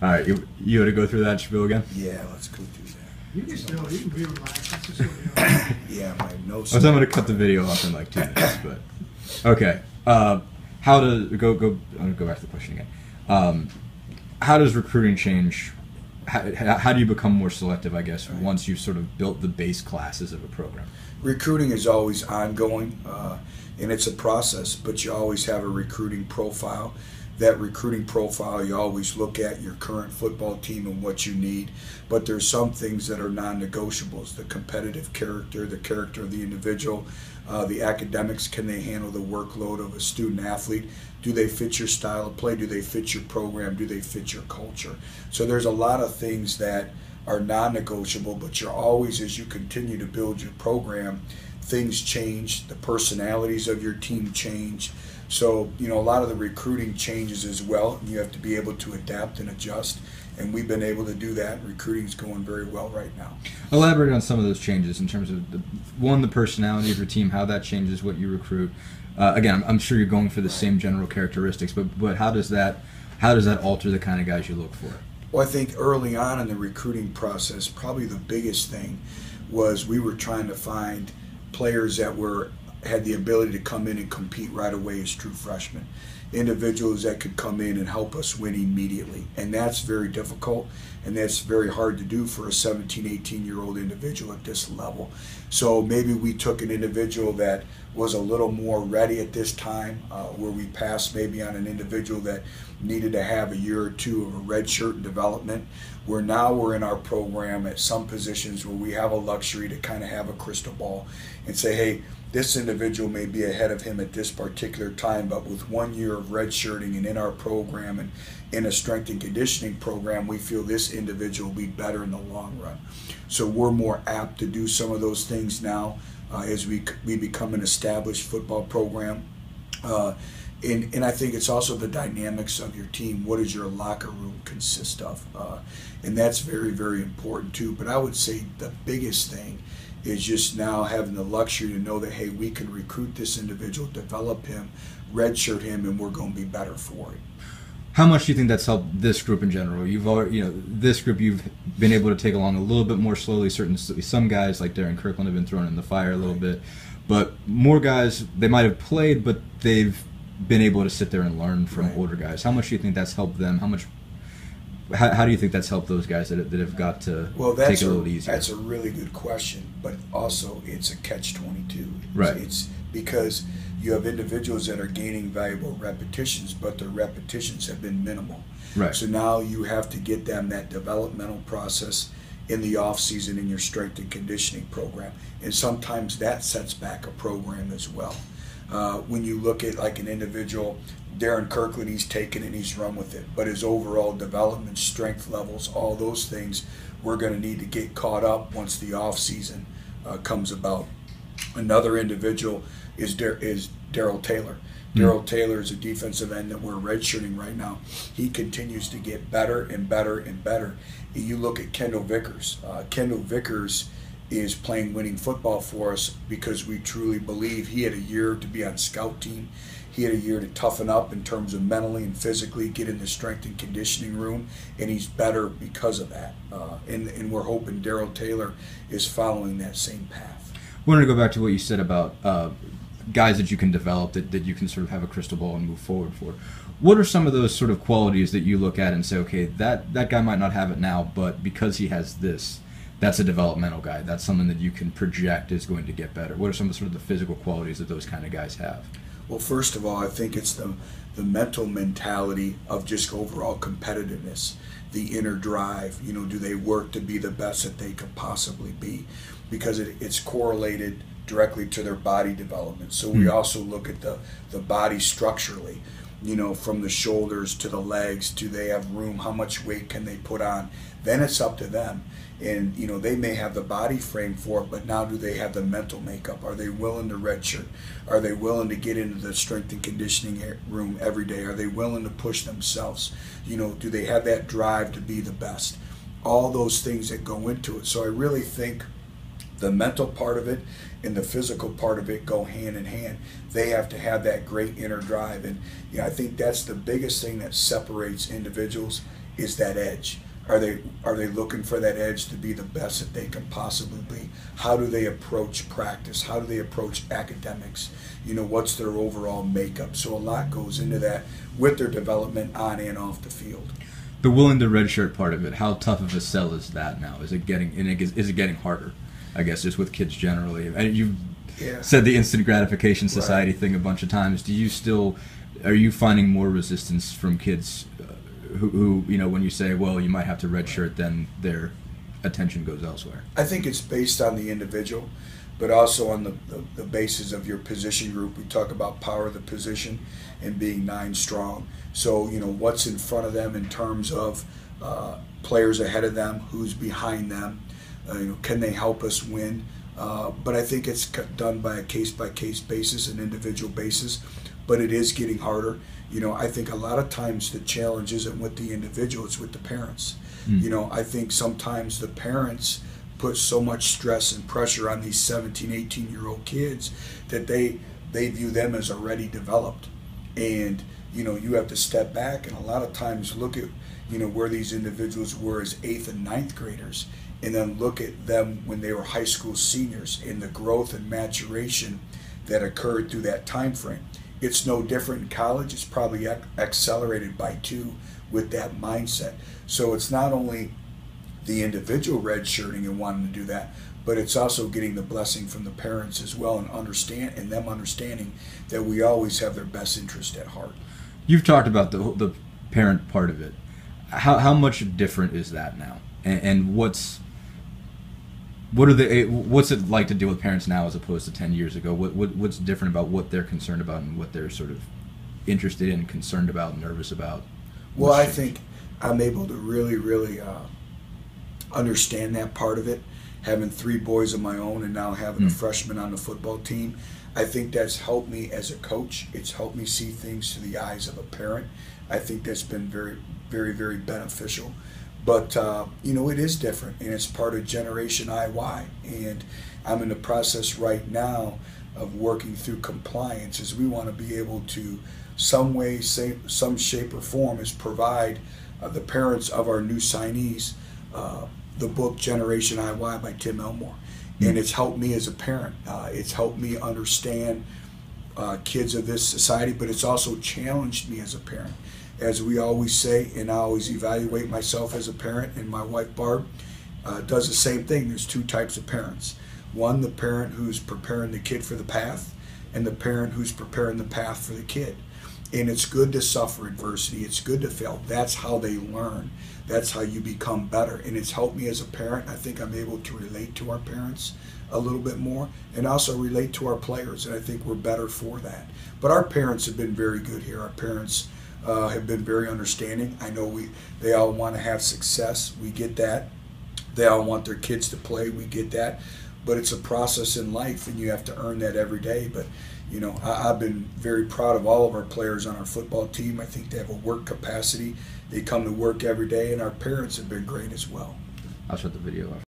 All right, you want to go through that spiel again? Yeah, let's go through that. You can be relaxed. Let's just go down. Yeah, my notes. I was going to cut the video off in like 2 minutes, but okay. How to go? I'm going to go back to the question again. How does recruiting change? How do you become more selective, I guess, once you've sort of built the base classes of a program? Recruiting is always ongoing, and it's a process, but you always have a recruiting profile. That recruiting profile, you always look at your current football team and what you need, but there's some things that are non-negotiables: the competitive character, the character of the individual, the academics. Can they handle the workload of a student athlete? Do they fit your style of play? Do they fit your program? Do they fit your culture? So there's a lot of things that are non-negotiable, but you're always, as you continue to build your program, things change, the personalities of your team change. So, a lot of the recruiting changes as well. You have to be able to adapt and adjust, and we've been able to do that. Recruiting's going very well right now. Elaborate on some of those changes in terms of, the personality of your team, how that changes what you recruit. Again, I'm sure you're going for the same general characteristics, but how does that alter the kind of guys you look for? Well, I think early on in the recruiting process, probably the biggest thing was we were trying to find players that had the ability to come in and compete right away as true freshmen. Individuals that could come in and help us win immediately. And that's very difficult, and that's very hard to do for a 17, 18-year-old individual at this level. So maybe we took an individual that was a little more ready at this time, where we passed maybe on an individual that needed to have a year or two of a red shirt and development, where now we're in our program at some positions where we have a luxury to kind of have a crystal ball and say, hey, this individual may be ahead of him at this particular time, but with 1 year of redshirting and in our program and in a strength and conditioning program, we feel this individual will be better in the long run. So we're more apt to do some of those things now as we become an established football program. And I think it's also the dynamics of your team. What does your locker room consist of? And that's very, very important too. But I would say the biggest thing is just now having the luxury to know that, hey, we can recruit this individual, develop him, redshirt him, and we're going to be better for it. How much do you think that's helped this group in general? This group you've been able to take along a little bit more slowly. Certainly some guys like Darren Kirkland have been thrown in the fire a little bit, but more guys, they might have played, but they've been able to sit there and learn from older guys. How much do you think that's helped them? How do you think that's helped those guys that have got to take it a little easier? That's a really good question, but also it's a catch-22. Right. It's because you have individuals that are gaining valuable repetitions, but their repetitions have been minimal. Right. So now you have to get them that developmental process in the off season in your strength and conditioning program, and sometimes that sets back a program as well. When you look at like an individual, Darren Kirkland, he's taken it and he's run with it, but his overall development, strength levels, all those things, we're going to need to get caught up once the off season comes about. Another individual is Darrell Taylor. Darrell Taylor is a defensive end that we're redshirting right now. He continues to get better and better and better. You look at Kendall Vickers. Kendall Vickers is playing winning football for us because we truly believe he had a year to be on scout team. He had a year to toughen up in terms of mentally and physically, get in the strength and conditioning room, and he's better because of that. And we're hoping Darrell Taylor is following that same path. I wanted to go back to what you said about guys that you can develop, that you can sort of have a crystal ball and move forward for. What are some of those sort of qualities that you look at and say, okay, that guy might not have it now, but because he has this, that's a developmental guy. That's something that you can project is going to get better. What are some of sort of the physical qualities that those kind of guys have? Well, first of all, I think it's the mental mentality of just overall competitiveness, the inner drive. Do they work to be the best that they could possibly be? Because it's correlated directly to their body development. So we also look at the body structurally, from the shoulders to the legs. Do they have room? How much weight can they put on? Then it's up to them. And, they may have the body frame for it, but now do they have the mental makeup? Are they willing to redshirt? Are they willing to get into the strength and conditioning room every day? Are they willing to push themselves? Do they have that drive to be the best? All those things that go into it. So I really think the mental part of it and the physical part of it go hand in hand. They have to have that great inner drive. And I think that's the biggest thing that separates individuals is that edge. Are they looking for that edge to be the best that they can possibly be? How do they approach practice? How do they approach academics? What's their overall makeup? So a lot goes into that with their development on and off the field. The willing to redshirt part of it, how tough of a sell is that now? Is it getting harder? I guess just with kids generally. And you've said the instant gratification society thing a bunch of times. Are you finding more resistance from kids who when you say, well, you might have to redshirt, then their attention goes elsewhere? I think it's based on the individual, but also on the basis of your position group. We talk about power of the position and being 9 strong. So, what's in front of them in terms of players ahead of them, who's behind them, can they help us win? But I think it's done by a case-by-case basis, an individual basis, but it is getting harder. I think a lot of times the challenge isn't with the individual, it's with the parents. I think sometimes the parents put so much stress and pressure on these 17, 18-year-old kids that they view them as already developed. And, you have to step back and a lot of times look at, where these individuals were as 8th and 9th graders, and then look at them when they were high school seniors and the growth and maturation that occurred through that time frame. It's no different in college. It's probably accelerated by 2 with that mindset. So it's not only the individual redshirting and wanting to do that, but it's also getting the blessing from the parents as well, and them understanding that we always have their best interest at heart. You've talked about the parent part of it. How much different is that now? And what's it like to deal with parents now as opposed to 10 years ago? What's different about what they're concerned about and what they're sort of interested in, concerned about, nervous about? Well, I think I'm able to really, really understand that part of it. Having 3 boys of my own and now having a freshman on the football team, I think that's helped me as a coach. It's helped me see things through the eyes of a parent. I think that's been very, very, very beneficial. But, it is different, and it's part of Generation IY. And I'm in the process right now of working through compliance, as we want to be able to some way, some shape or form is provide the parents of our new signees the book Generation IY by Tim Elmore. And it's helped me as a parent. It's helped me understand kids of this society, but it's also challenged me as a parent. As we always say, and I always evaluate myself as a parent, and my wife Barb does the same thing. There's 2 types of parents. One, the parent who's preparing the kid for the path, and the parent who's preparing the path for the kid. And it's good to suffer adversity. It's good to fail. That's how they learn. That's how you become better. And it's helped me as a parent. I think I'm able to relate to our parents a little bit more and also relate to our players. And I think we're better for that. But our parents have been very good here. Our parents have been very understanding. I know they all want to have success. We get that. They all want their kids to play. We get that. But it's a process in life, and you have to earn that every day. But, I've been very proud of all of our players on our football team. I think they have a work capacity. They come to work every day, and our parents have been great as well. I'll shut the video off.